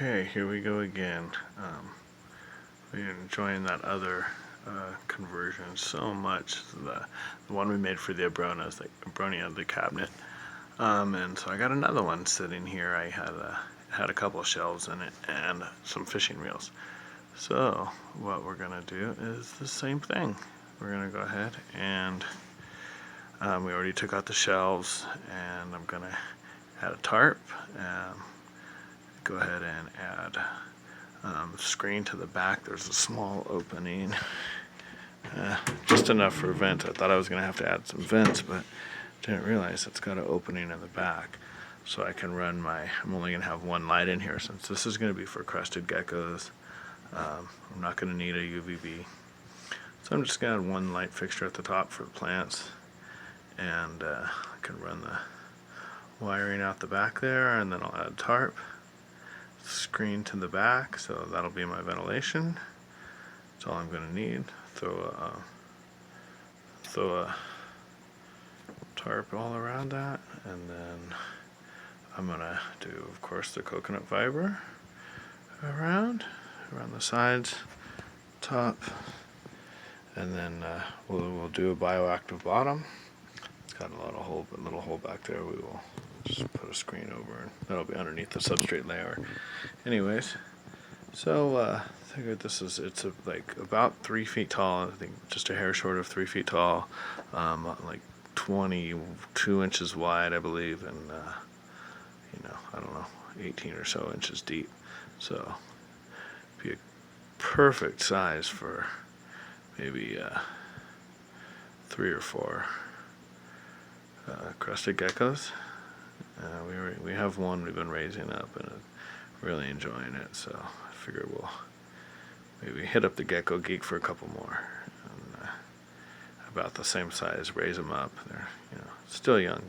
Okay, here we go again. We're enjoying that other conversion so much. The one we made for the Abronia, the cabinet. And so I got another one sitting here. I had a couple of shelves in it and some fishing reels. So what we're gonna do is the same thing. We're gonna go ahead and we already took out the shelves, and I'm gonna add a tarp. Go ahead and add screen to the back. There's a small opening, just enough for vents. I thought I was gonna have to add some vents, but didn't realize it's got an opening in the back, so I can run I'm only gonna have one light in here since this is gonna be for Crested Geckos. I'm not gonna need a UVB, so I'm just gonna add one light fixture at the top for the plants, and I can run the wiring out the back there, and then I'll add tarp screen to the back, so that'll be my ventilation. That's all I'm going to need. Throw a tarp all around that, and then I'm going to do, of course, the coconut fiber around the sides, top, and then we'll do a bioactive bottom. It's got a little hole back there. We will just put a screen over, and that'll be underneath the substrate layer. Anyways, so I figured it's like about 3 feet tall. I think just a hair short of 3 feet tall, like 22 inches wide, I believe, and I don't know, 18 or so inches deep. So be a perfect size for maybe 3 or 4 Crested Geckos. We have one we've been raising up and really enjoying it, so I figure we'll maybe hit up the Gecko Geek for a couple more. And, about the same size, raise them up. They're still young,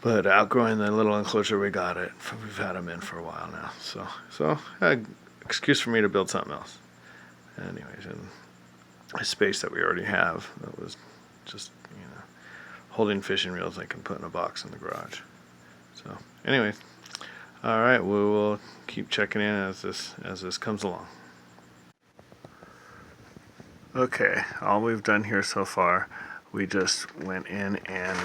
but outgrowing the little enclosure we got it. We've had them in for a while now, so excuse for me to build something else. Anyways, and a space that we already have that was just holding fishing reels I can put in a box in the garage. So anyway, all right, we will keep checking in as this comes along. Okay, all we've done here so far, we just went in and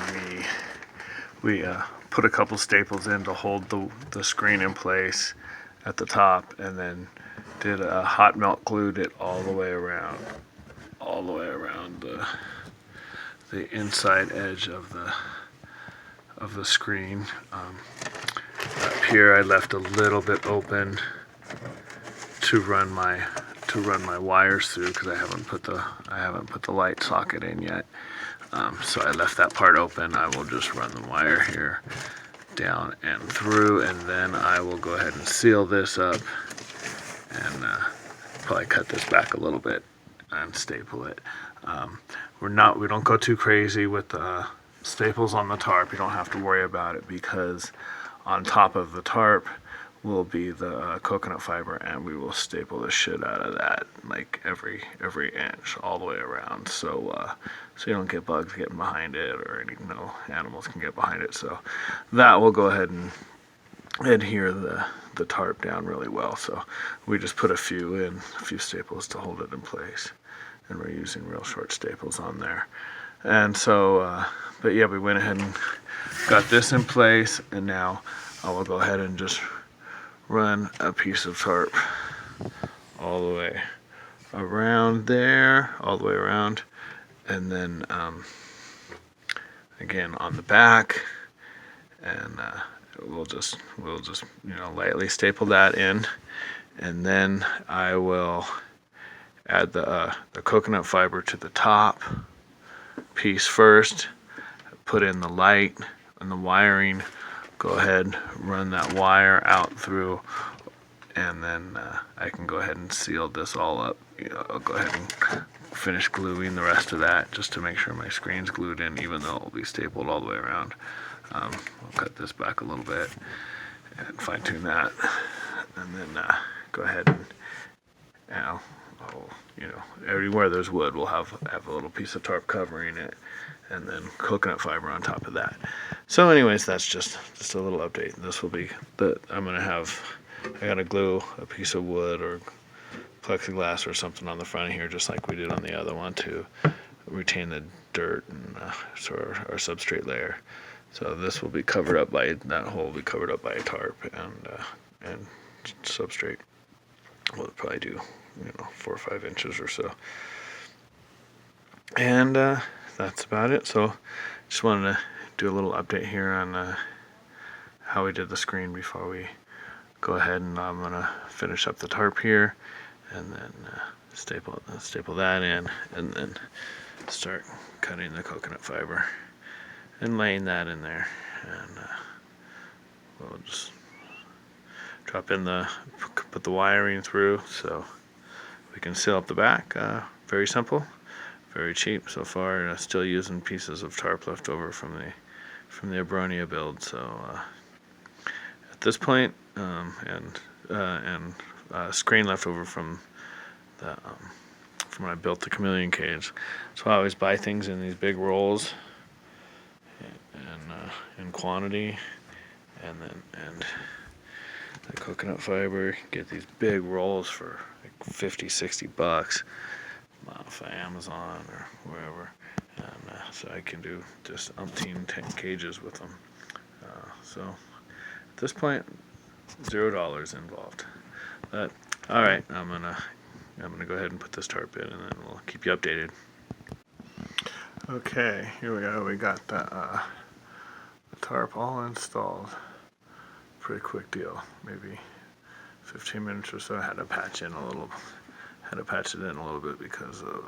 we put a couple staples in to hold the screen in place at the top, and then did a hot melt glued it all the way around the inside edge of the screen. Up here I left a little bit open to run my wires through, because I haven't put the light socket in yet. So I left that part open. I will just run the wire here down and through, and then I will go ahead and seal this up, and probably cut this back a little bit and staple it. We don't go too crazy with the staples on the tarp. You don't have to worry about it, because on top of the tarp will be the coconut fiber, and we will staple the shit out of that, like every inch all the way around, so you don't get bugs getting behind it, or no animals can get behind it. So that will go ahead and adhere the tarp down really well. So we just put a few staples to hold it in place, and we're using real short staples on there. And so but yeah, we went ahead and got this in place, and now I will go ahead and just run a piece of tarp all the way around there, all the way around, and then again on the back, and we'll just lightly staple that in, and then I will add the coconut fiber to the top piece first, put in the light and the wiring, go ahead, run that wire out through, and then I can go ahead and seal this all up. I'll go ahead and finish gluing the rest of that, just to make sure my screen's glued in, even though it'll be stapled all the way around. I'll cut this back a little bit and fine tune that, and then go ahead and everywhere there's wood, we'll have a little piece of tarp covering it, and then coconut fiber on top of that. So anyways, that's just a little update. This will be I gotta glue a piece of wood or plexiglass or something on the front of here, just like we did on the other one, to retain the dirt and our substrate layer. So this will be covered up by, that hole will be covered up by a tarp and substrate. We'll probably do 4 or 5 inches or so. And that's about it. So just wanted to do a little update here on how we did the screen before we go ahead, and I'm gonna finish up the tarp here, and then staple that in, and then start cutting the coconut fiber and laying that in there, and we'll just put the wiring through so we can seal up the back. Very simple, very cheap so far. Still using pieces of tarp left over from the Abronia build. So at this point, and screen left over from when I built the chameleon cage. So I always buy things in these big rolls and in quantity, and the coconut fiber, get these big rolls for like $50-$60 off of Amazon or wherever, and so I can do just umpteen 10 cages with them. So at this point, $0 involved. But all right, I'm gonna go ahead and put this tarp in, and then we'll keep you updated. Okay, here we go. We got the tarp all installed. Pretty quick deal, maybe 15 minutes or so. I had to patch it in a little bit because of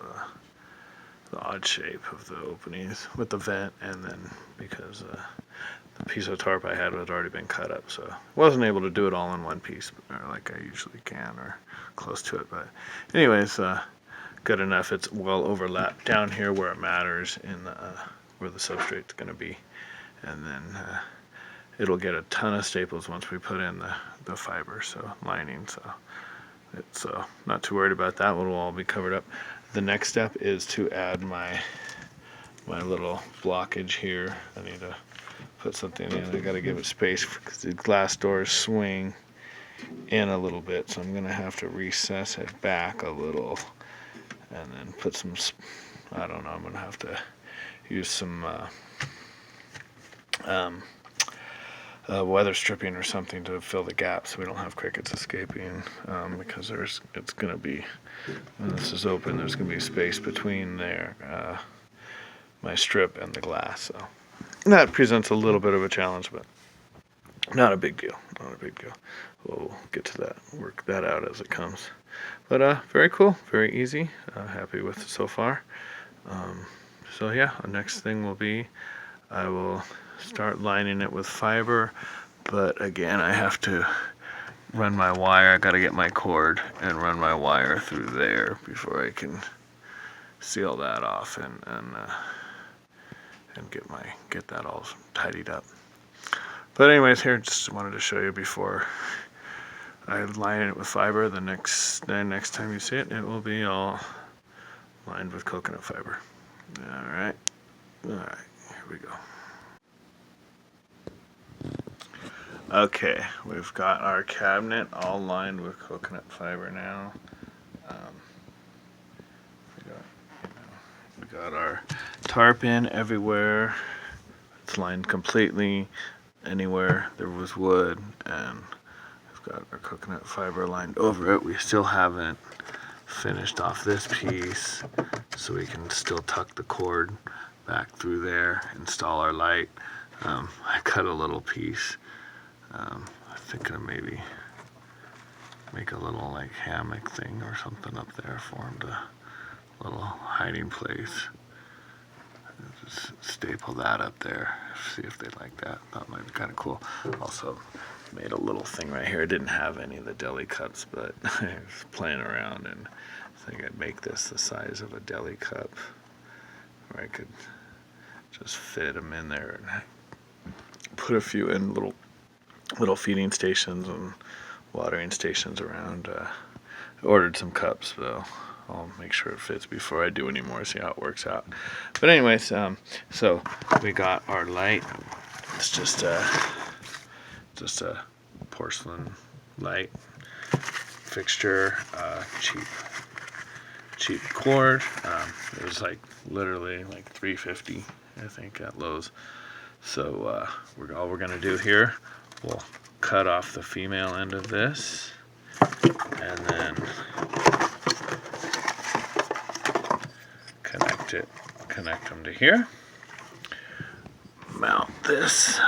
the odd shape of the openings with the vent, and then because the piece of tarp I had already been cut up, so I wasn't able to do it all in one piece, or like I usually can, or close to it. But anyways, good enough. It's well overlapped down here where it matters, in where the substrate's going to be, and then it'll get a ton of staples once we put in the fiber, so lining. So it's not too worried about that. It'll all be covered up. The next step is to add my little blockage here. I need to put something in. I got to give it space because the glass doors swing in a little bit, so I'm gonna have to recess it back a little, and then put some, I don't know, I'm gonna have to use some weather stripping or something to fill the gap so we don't have crickets escaping, because it's gonna be, when this is open, there's gonna be space between my strip and the glass. So that presents a little bit of a challenge, but not a big deal. We'll get to that, work that out as it comes. But very cool, very easy. Happy with it so far. So yeah, the next thing will be, I will start lining it with fiber, but again, I have to run my wire. I got to get my cord and run my wire through there before I can seal that off and get that all tidied up. But anyways, here, just wanted to show you before I line it with fiber. The next time you see it, it will be all lined with coconut fiber. All right, here we go. Okay, we've got our cabinet all lined with coconut fiber now. We got our tarp in everywhere. It's lined completely. Anywhere there was wood, and we've got our coconut fiber lined over it. We still haven't finished off this piece, so we can still tuck the cord back through there, install our light. I cut a little piece. I'm thinking of maybe make a little like hammock thing or something up there for him, a little hiding place. Just staple that up there, see if they like that. That might be kind of cool. Also made a little thing right here. I didn't have any of the deli cups, but I was playing around and I think I'd make this the size of a deli cup, where I could just fit them in there and put a few in little feeding stations and watering stations around. I ordered some cups, so I'll make sure it fits before I do any more, see how it works out. But anyways, so we got our light. It's just a porcelain light fixture, cheap cord. It was like literally like $3.50, I think, at Lowe's. So all we're gonna do here, we'll cut off the female end of this, and then connect them to here. Mount this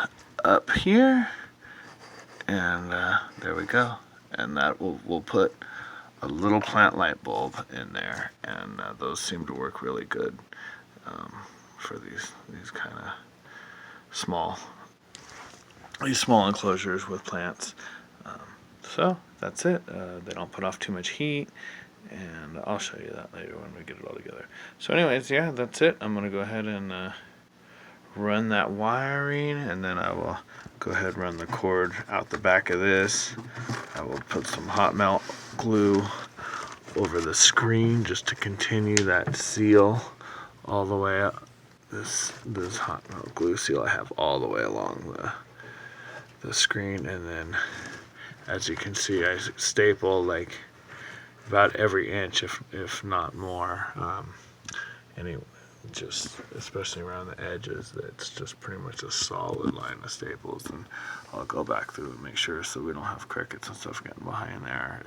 up here, and there we go. And that we'll put a little plant light bulb in there, and those seem to work really good for these kind of small enclosures with plants. So that's it. They don't put off too much heat, and I'll show you that later when we get it all together. So anyways, yeah, that's it. I'm gonna go ahead and run that wiring, and then I will go ahead and run the cord out the back of this. I will put some hot melt glue over the screen just to continue that seal all the way up. This hot melt glue seal I have all the way along the screen, and then as you can see, I staple like about every inch, if not more. Just especially around the edges, it's just pretty much a solid line of staples, and I'll go back through and make sure so we don't have crickets and stuff getting behind there,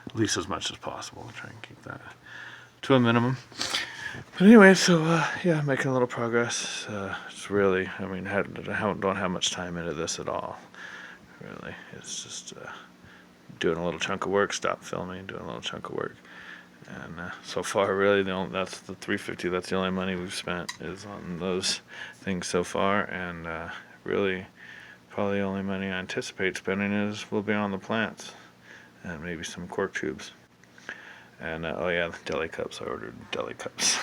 at least as much as possible. Try and keep that to a minimum. But anyway, so yeah, making a little progress. It's really, I mean, don't have much time into this at all. Really, it's just doing a little chunk of work, stop filming, doing a little chunk of work. And so far, really, that's the $3.50. That's the only money we've spent is on those things so far. And really, probably the only money I anticipate spending will be on the plants and maybe some cork tubes. And oh yeah, the deli cups. I ordered deli cups.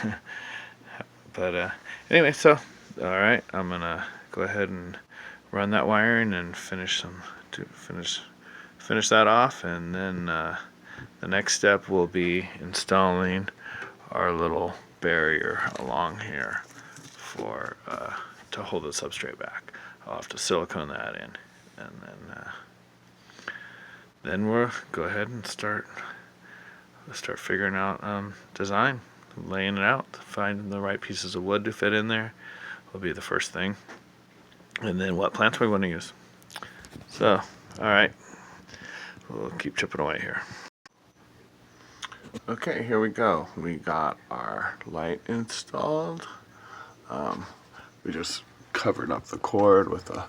But anyway, so all right, I'm gonna go ahead and run that wiring and finish that off, and then the next step will be installing our little barrier along here for to hold the substrate back. I'll have to silicone that in, and then we'll go ahead and start figuring out design, laying it out, finding the right pieces of wood to fit in there will be the first thing, and then what plants we want to use. So, all right, we'll keep chipping away here. Okay, here we go. We got our light installed. We just covered up the cord with a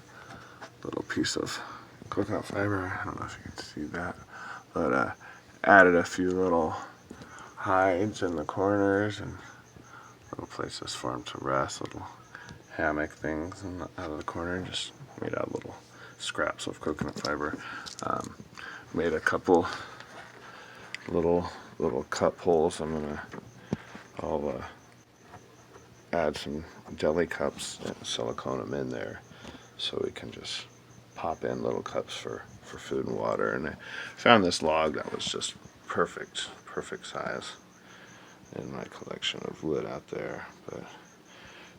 little piece of coconut fiber. I don't know if you can see that, but added a few little hides in the corners and little places for them to rest, little hammock things out of the corner. Just made out little scraps of coconut fiber. Made a couple little cup holes. I'll add some deli cups and silicone them in there so we can just pop in little cups for food and water. And I found this log that was just perfect size in my collection of wood out there, but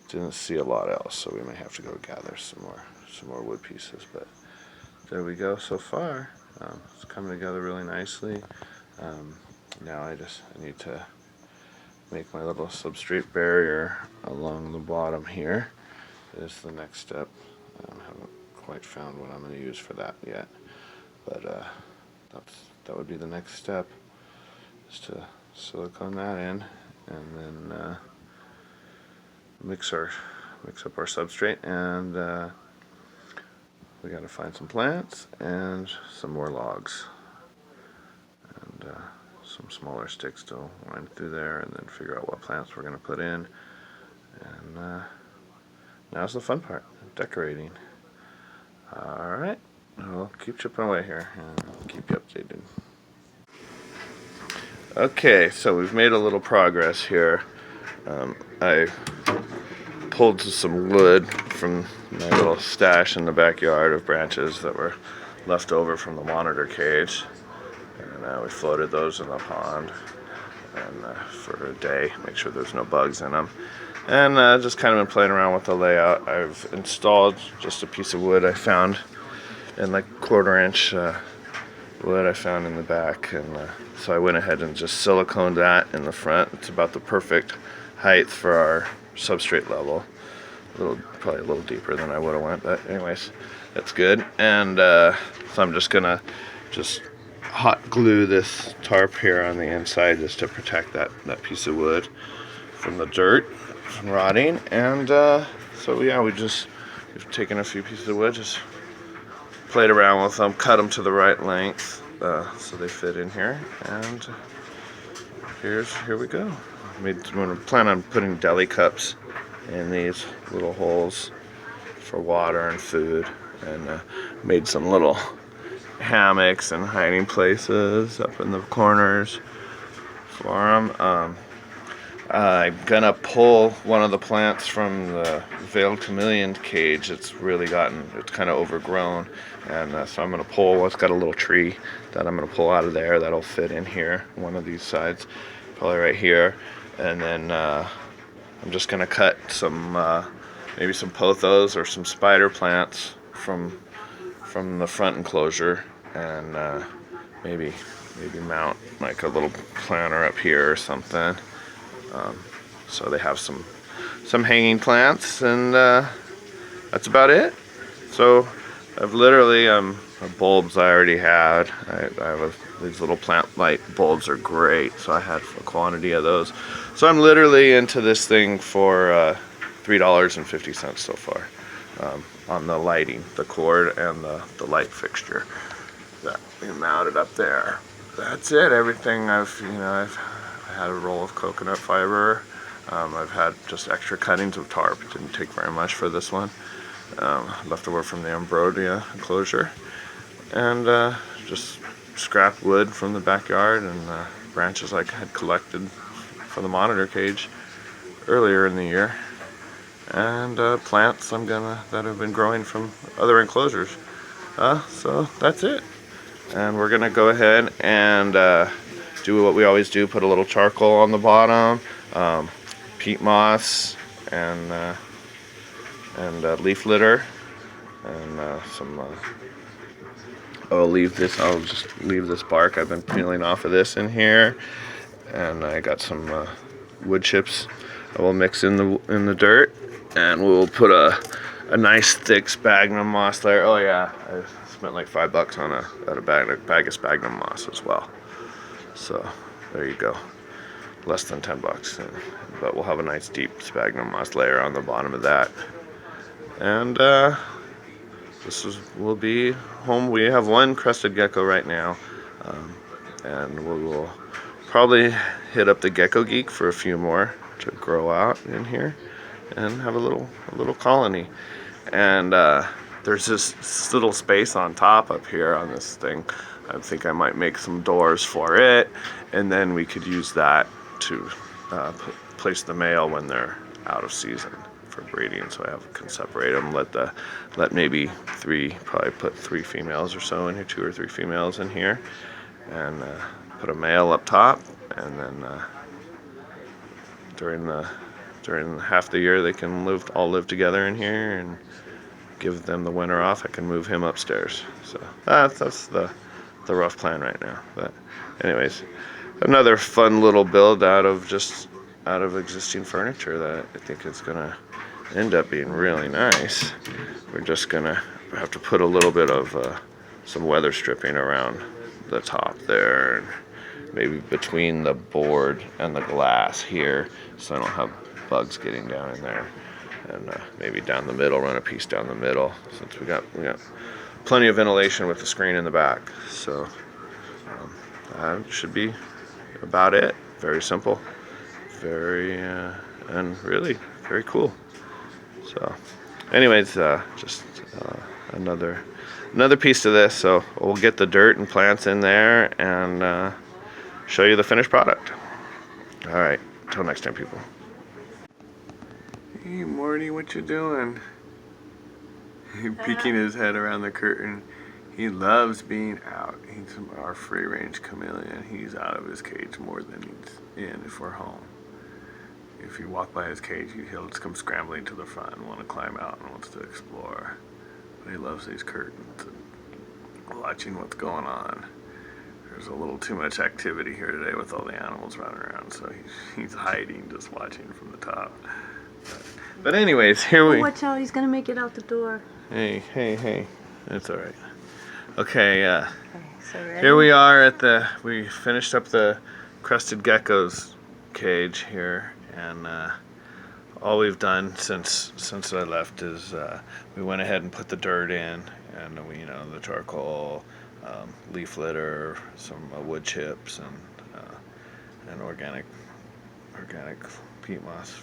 didn't see a lot else, so we may have to go gather some more wood pieces. But there we go. So far, it's coming together really nicely. Now I need to make my little substrate barrier along the bottom here. Is the next step. I haven't quite found what I'm going to use for that yet, but that would be the next step, is to silicone that in, and then mix up our substrate, and we got to find some plants and some more logs and some smaller sticks to wind through there, and then figure out what plants we're going to put in. And now's the fun part, decorating. Alright, I'll keep chipping away here and I'll keep you updated. Okay, so we've made a little progress here. I pulled some wood from my little stash in the backyard of branches that were left over from the monitor cage, and we floated those in the pond. and for a day, make sure there's no bugs in them. And just kind of been playing around with the layout. I've installed just a piece of wood I found in like 1/4 inch wood I found in the back, and so I went ahead and just siliconed that in the front. It's about the perfect height for our substrate level. Probably a little deeper than I would have went, but anyways, that's good. And so I'm just gonna hot glue this tarp here on the inside just to protect that piece of wood from the dirt from rotting. And so yeah, we've taken a few pieces of wood, just played around with them, cut them to the right length so they fit in here, and here we go. I'm gonna plan on putting deli cups in these little holes for water and food, and made some little hammocks and hiding places up in the corners for them. I'm gonna pull one of the plants from the veiled chameleon cage. It's kind of overgrown, and so I'm gonna pull. It's got a little tree that I'm gonna pull out of there that'll fit in here, one of these sides, probably right here. And then I'm just gonna cut some maybe some pothos or some spider plants from the front enclosure, and maybe mount like a little planter up here or something. So they have some hanging plants, and that's about it. So I've literally the bulbs I already had. These little plant light bulbs are great, so I had a quantity of those. So I'm literally into this thing for $3.50 so far on the lighting, the cord and the light fixture that we mounted up there. That's it. Everything I had a roll of coconut fiber. I've had just extra cuttings of tarp. It didn't take very much for this one. Leftover from the Ambrosia enclosure, and just scrap wood from the backyard and branches I had collected from the monitor cage earlier in the year, and plants that have been growing from other enclosures. So that's it, and we're gonna go ahead and do what we always do: put a little charcoal on the bottom, peat moss, and leaf litter, and I'll just leave this bark I've been peeling off of this in here, and I got some wood chips I will mix in the dirt, and we'll put a nice thick sphagnum moss layer. Oh yeah, I spent like $5 on a bag of sphagnum moss as well. So there you go, less than $10, but we'll have a nice deep sphagnum moss layer on the bottom of that. And will be home. We have one crested gecko right now, and we will probably hit up the Gecko Geek for a few more to grow out in here and have a little colony. And there's this little space on top up here on this thing. I think I might make some doors for it, and then we could use that to place the male when they're out of season for breeding, so I can separate them. Let maybe probably put 3 females or so in here, 2 or 3 females in here, and put a male up top, and then during half the year they can all live together in here, and give them the winter off. I can move him upstairs. So that's the rough plan right now. But anyways, another fun little build out of existing furniture that I think is gonna end up being really nice. We're just gonna have to put a little bit of some weather stripping around the top there, and maybe between the board and the glass here, so I don't have bugs getting down in there. And maybe down the middle, run a piece down the middle, since we got plenty of ventilation with the screen in the back. So that should be about it. Very simple, and really very cool. So anyways, just another piece to this. So we'll get the dirt and plants in there and show you the finished product. All right, until next time, people. Hey Morty, what you doing? He's peeking his head around the curtain. He loves being out. He's our free-range chameleon. He's out of his cage more than he's in if we're home. If you walk by his cage, he'll just come scrambling to the front and want to climb out and wants to explore. But he loves these curtains and watching what's going on. There's a little too much activity here today with all the animals running around, so he's hiding, just watching from the top. But anyways, here we... Watch out, he's going to make it out the door. Hey. It's all right. Okay, Okay, so ready? here we are at we finished up the Crested Geckos cage here, and all we've done since I left is we went ahead and put the dirt in, and the charcoal, leaf litter, some wood chips, and organic peat moss,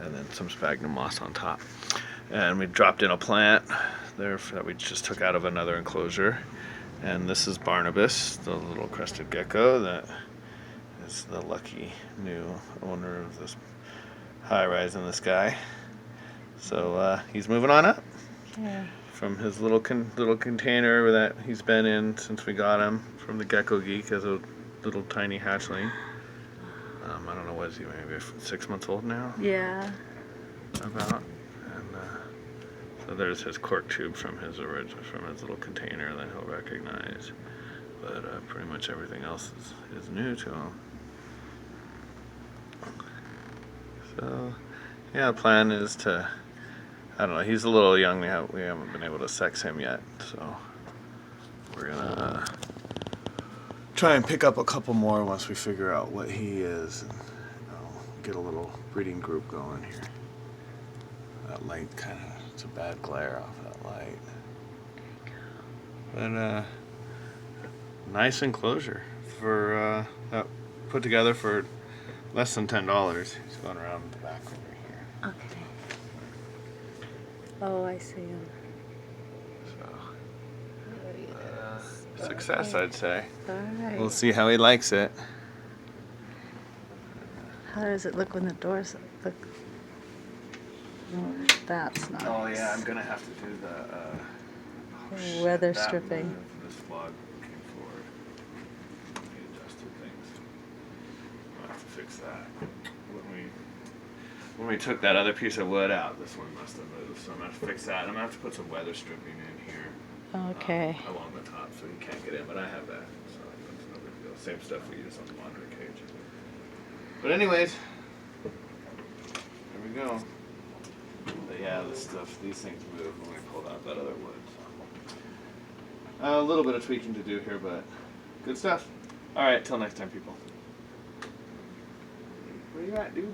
and then some sphagnum moss on top. And we dropped in a plant there that we just took out of another enclosure. And this is Barnabas, the little crested gecko that is the lucky new owner of this high-rise in the sky. So he's moving on up from his little container that he's been in since we got him from the Gecko Geek as a little tiny hatchling. I don't know, what is he, maybe 6 months old now? Yeah. About. So there's his cork tube from his little container that he'll recognize, but pretty much everything else is new to him. So yeah, the plan is to, I don't know, he's a little young. We haven't been able to sex him yet, so we're gonna try and pick up a couple more once we figure out what he is, and get a little breeding group going here. That light it's a bad glare off that light. But nice enclosure for put together for less than $10. He's going around the back over here. Okay. Oh, I see him. So success, I'd say. All right. We'll see how he likes it. How does it look when the doors look? Oh, that's nice. Oh yeah, I'm gonna have to do the weather stripping. This vlog came forward. We adjusted things. I'll have to fix that. When we took that other piece of wood out, this one must have moved. So I'm gonna have to fix that. I'm gonna have to put some weather stripping in here. Okay. Along the top, so you can't get in, but I have that, so that's no big deal. Same stuff we use on the monitor cage. But anyways, there we go. But yeah, these things move when we pulled out that other wood. So. A little bit of tweaking to do here, but good stuff. All right, till next time, people. Where you at, dude?